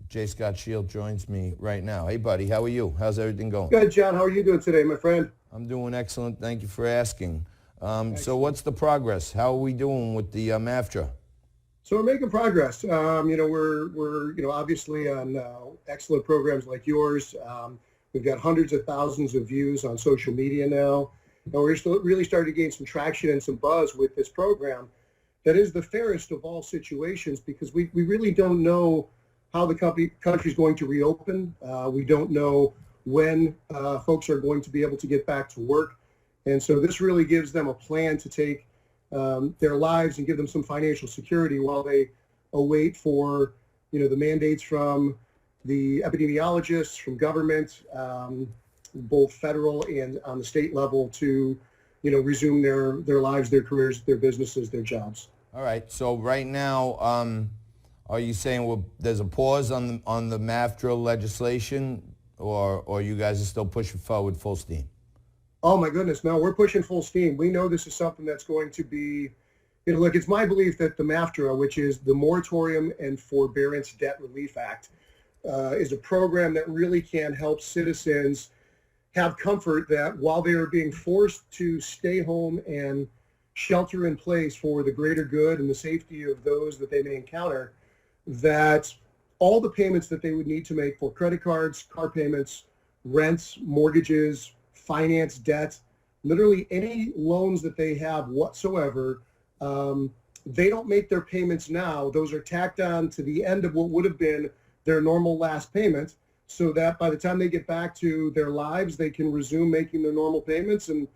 J. Scott Scheel joins me right now. Hey, buddy, how are you? How's everything going? Good, John. How are you doing today, my friend? I'm doing excellent. Thank you for asking. So Excellent. what's the progress? How are we doing with the MAFDRA? So we're making progress. We're obviously on excellent programs like yours. We've got hundreds of thousands of views on social media now, and we're still really starting to gain some traction and some buzz with this program. That is the fairest of all situations because we really don't know how the country's going to reopen. We don't know when folks are going to be able to get back to work. And so this really gives them a plan to take their lives and give them some financial security while they await for, the mandates from the epidemiologists, from government, both federal and on the state level to, resume their lives, their careers, their businesses, their jobs. All right. So right now, are you saying there's a pause on the MAFDRA legislation, or you guys are still pushing forward full steam? Oh my goodness, no, we're pushing full steam. We know this is something that's going to be, look, it's my belief that the MAFDRA, which is the Moratorium and Forbearance Debt Relief Act, is a program that really can help citizens have comfort that while they are being forced to stay home and shelter in place for the greater good and the safety of those that they may encounter, that all the payments that they would need to make for credit cards, car payments, rents, mortgages, finance debt, literally any loans that they have whatsoever, they don't make their payments now. Those are tacked on to the end of what would have been their normal last payment, so that by the time they get back to their lives, they can resume making their normal payments, and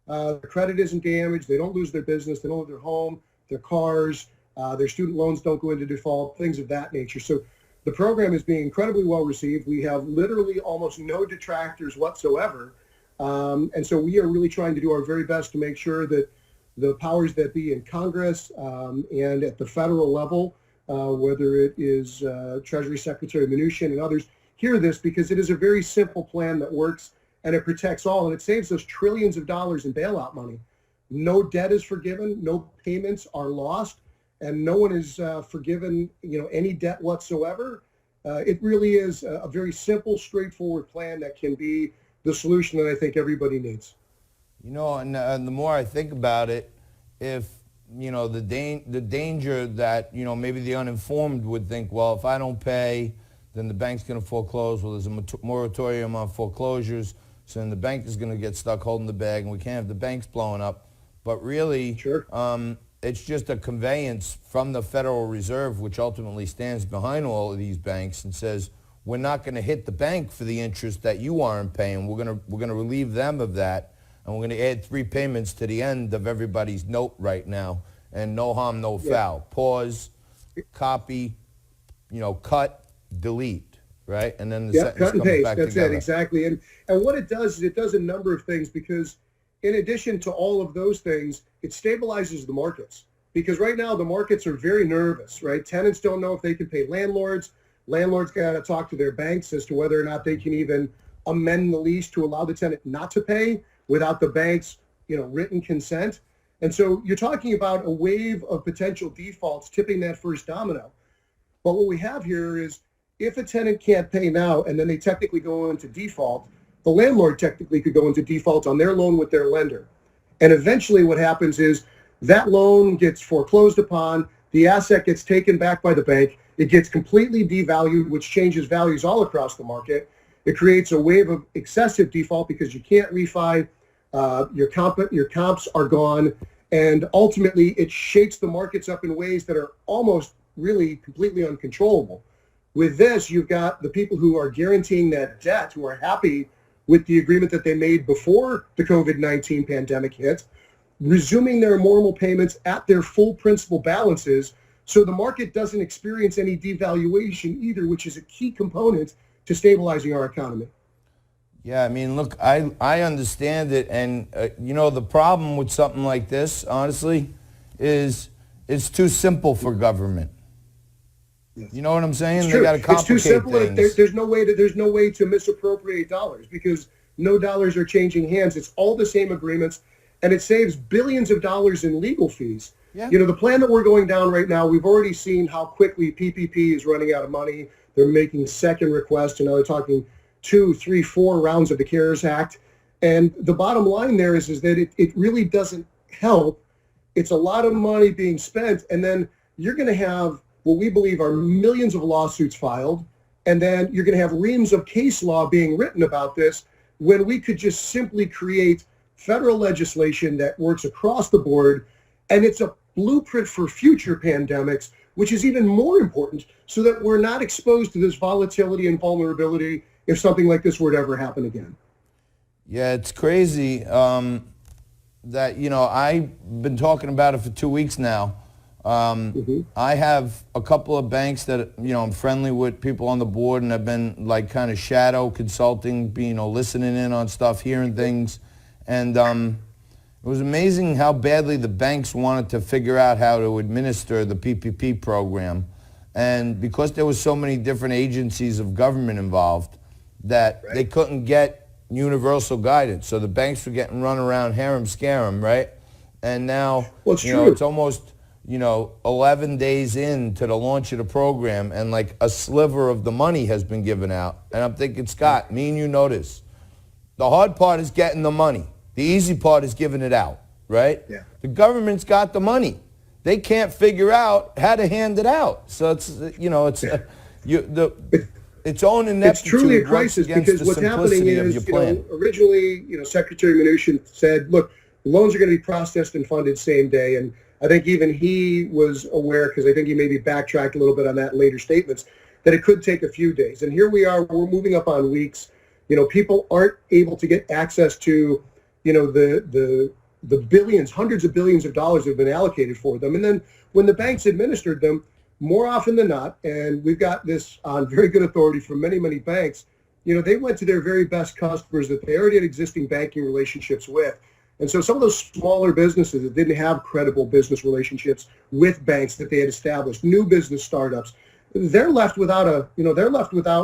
their credit isn't damaged. They don't lose their business. They don't lose their home, their cars, their student loans don't go into default, things of that nature. So the program is being incredibly well received. We have literally almost no detractors whatsoever. And so we are really trying to do our very best to make sure that the powers that be in Congress and at the federal level, whether it is Treasury Secretary Mnuchin and others, hear this, because it is a very simple plan that works and it protects all, and it saves us trillions of dollars in bailout money. No debt is forgiven, no payments are lost, and no one is forgiven any debt whatsoever. It really is a very simple, straightforward plan that can be the solution that I think everybody needs. And the more I think about it, if the danger that maybe the uninformed would think, well, if I don't pay, then the bank's going to foreclose. Well, there's a moratorium on foreclosures, so then the bank is going to get stuck holding the bag, and we can't have the banks blowing up. But really, Sure. It's just a conveyance from the Federal Reserve, which ultimately stands behind all of these banks and says, we're not going to hit the bank for the interest that you aren't paying. We're going to relieve them of that, and we're going to add 3 payments to the end of everybody's note right now, and no harm, no foul. Yeah. Pause, copy, cut, delete, right? And then the Yeah, sentence cut and comes paste. back That's together. it, exactly. And what it does is it does a number of things, because in addition to all of those things, it stabilizes the markets. Because right now the markets are very nervous, right? Tenants don't know if they can pay landlords. Landlords got to talk to their banks as to whether or not they can even amend the lease to allow the tenant not to pay without the bank's, written consent. And so you're talking about a wave of potential defaults tipping that first domino. But what we have here is, if a tenant can't pay now and then they technically go into default, the landlord technically could go into default on their loan with their lender. And eventually what happens is that loan gets foreclosed upon, the asset gets taken back by the bank, it gets completely devalued, which changes values all across the market. It creates a wave of excessive default because you can't refi, your comps are gone, and ultimately it shakes the markets up in ways that are almost really completely uncontrollable. With this, you've got the people who are guaranteeing that debt, who are happy with the agreement that they made before the COVID-19 pandemic hit, resuming their normal payments at their full principal balances, so the market doesn't experience any devaluation either, which is a key component to stabilizing our economy. Yeah, I mean, look, I understand it, and the problem with something like this, honestly, is it's too simple for government. Yes. You know what I'm saying? It's They true. got to It's too complicate simple. And things. there's no way to misappropriate dollars, because no dollars are changing hands. It's all the same agreements, and it saves billions of dollars in legal fees. Yeah. The plan that we're going down right now, we've already seen how quickly PPP is running out of money. They're making second requests. They're talking 2, 3, 4 rounds of the CARES Act. And the bottom line there is that it really doesn't help. It's a lot of money being spent. And then you're going to have what we believe are millions of lawsuits filed. And then you're going to have reams of case law being written about this, when we could just simply create federal legislation that works across the board. And it's a blueprint for future pandemics, which is even more important, so that we're not exposed to this volatility and vulnerability if something like this were to ever happen again. Yeah, it's crazy that, I've been talking about it for 2 weeks now. I have a couple of banks that, I'm friendly with people on the board, and I've been like kind of shadow consulting, listening in on stuff, hearing things. And it was amazing how badly the banks wanted to figure out how to administer the PPP program. And because there was so many different agencies of government involved, that they couldn't get universal guidance. So the banks were getting run around harem-scarum, right? And now, it's almost, 11 days into the launch of the program, and like a sliver of the money has been given out. And I'm thinking, Scott, me and you know this. The hard part is getting the money. The easy part is giving it out, right? Yeah. The government's got the money. They can't figure out how to hand it out. So it's, its own ineptitude. It's truly a crisis, because what's happening is, originally, Secretary Mnuchin said, look, loans are going to be processed and funded same day. And I think even he was aware, because I think he maybe backtracked a little bit on that in later statements, that it could take a few days. And here we are, we're moving up on weeks. People aren't able to get access to, the billions, hundreds of billions of dollars that have been allocated for them. And then when the banks administered them, more often than not, and we've got this on very good authority from many, many banks, they went to their very best customers that they already had existing banking relationships with. And so some of those smaller businesses that didn't have credible business relationships with banks that they had established, new business startups, they're left without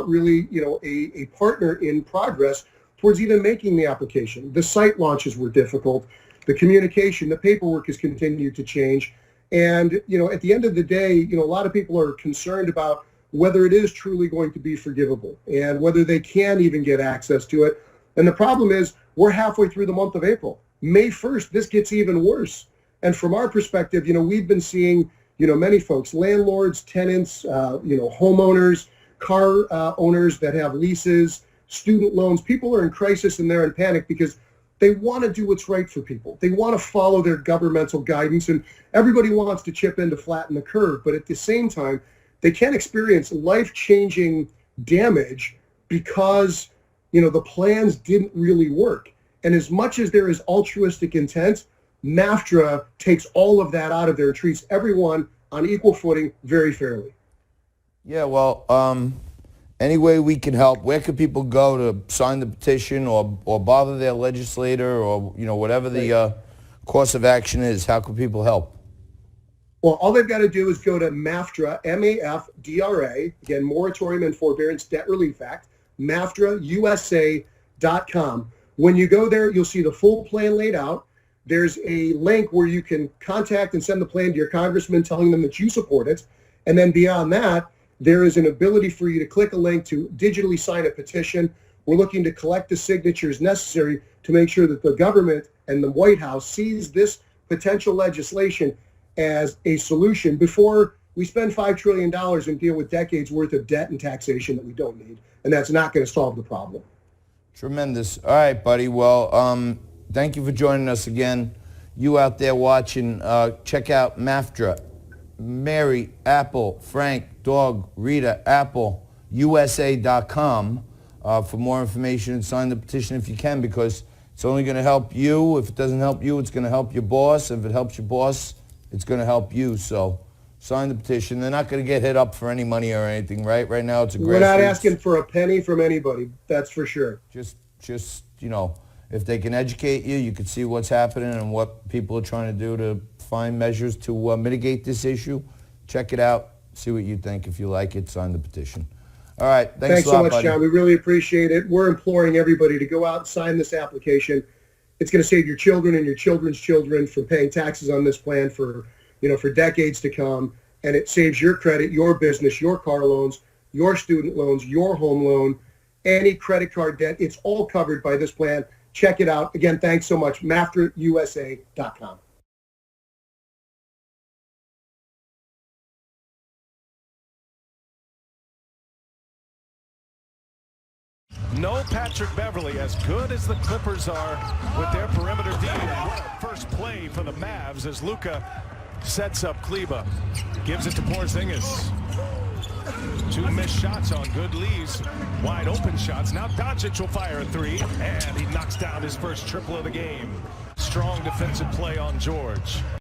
really, a partner in progress towards even making the application. The site launches were difficult. The communication, the paperwork has continued to change. And, at the end of the day, a lot of people are concerned about whether it is truly going to be forgivable and whether they can even get access to it. And the problem is, we're halfway through the month of April. May 1st, this gets even worse. And from our perspective, we've been seeing, many folks, landlords, tenants, homeowners, car owners that have leases, student loans. People are in crisis and they're in panic because they want to do what's right for people. They want to follow their governmental guidance, and everybody wants to chip in to flatten the curve. But at the same time, they can't experience life-changing damage because, the plans didn't really work. And as much as there is altruistic intent, MAFDRA takes all of that out of there and treats everyone on equal footing very fairly. Yeah, well, any way we can help, where can people go to sign the petition or bother their legislator or, whatever the course of action is? How can people help? Well, all they've got to do is go to MAFDRA, MAFDRA, again, Moratorium and Forbearance Debt Relief Act, MAFDRAUSA.com. When you go there, you'll see the full plan laid out. There's a link where you can contact and send the plan to your congressman telling them that you support it. And then beyond that, there is an ability for you to click a link to digitally sign a petition. We're looking to collect the signatures necessary to make sure that the government and the White House sees this potential legislation as a solution before we spend $5 trillion and deal with decades worth of debt and taxation that we don't need. And that's not going to solve the problem. Tremendous. All right, buddy. Well, thank you for joining us again. You out there watching, check out MAFDRA. Mary, Apple, Frank, Dog, Rita, Apple, USA.com for more information, and sign the petition if you can, because it's only going to help you. If it doesn't help you, it's going to help your boss. If it helps your boss, it's going to help you. So sign the petition. They're not going to get hit up for any money or anything, right? Right now it's a grassroots. We're not asking for a penny from anybody. That's for sure. Just if they can educate you, you can see what's happening and what people are trying to do to find measures to mitigate this issue. Check it out. See what you think. If you like it, sign the petition. All right. Thanks a lot, so much, buddy. John. We really appreciate it. We're imploring everybody to go out and sign this application. It's going to save your children and your children's children from paying taxes on this plan for for decades to come. And it saves your credit, your business, your car loans, your student loans, your home loan, any credit card debt. It's all covered by this plan. Check it out. Again, thanks so much. MAFDRAUSA.com. No Patrick Beverley, as good as the Clippers are with their perimeter D. First play for the Mavs as Luka sets up Kleba. Gives it to Porzingis. Two missed shots on good leads. Wide open shots. Now Doncic will fire a three, and he knocks down his first triple of the game. Strong defensive play on George.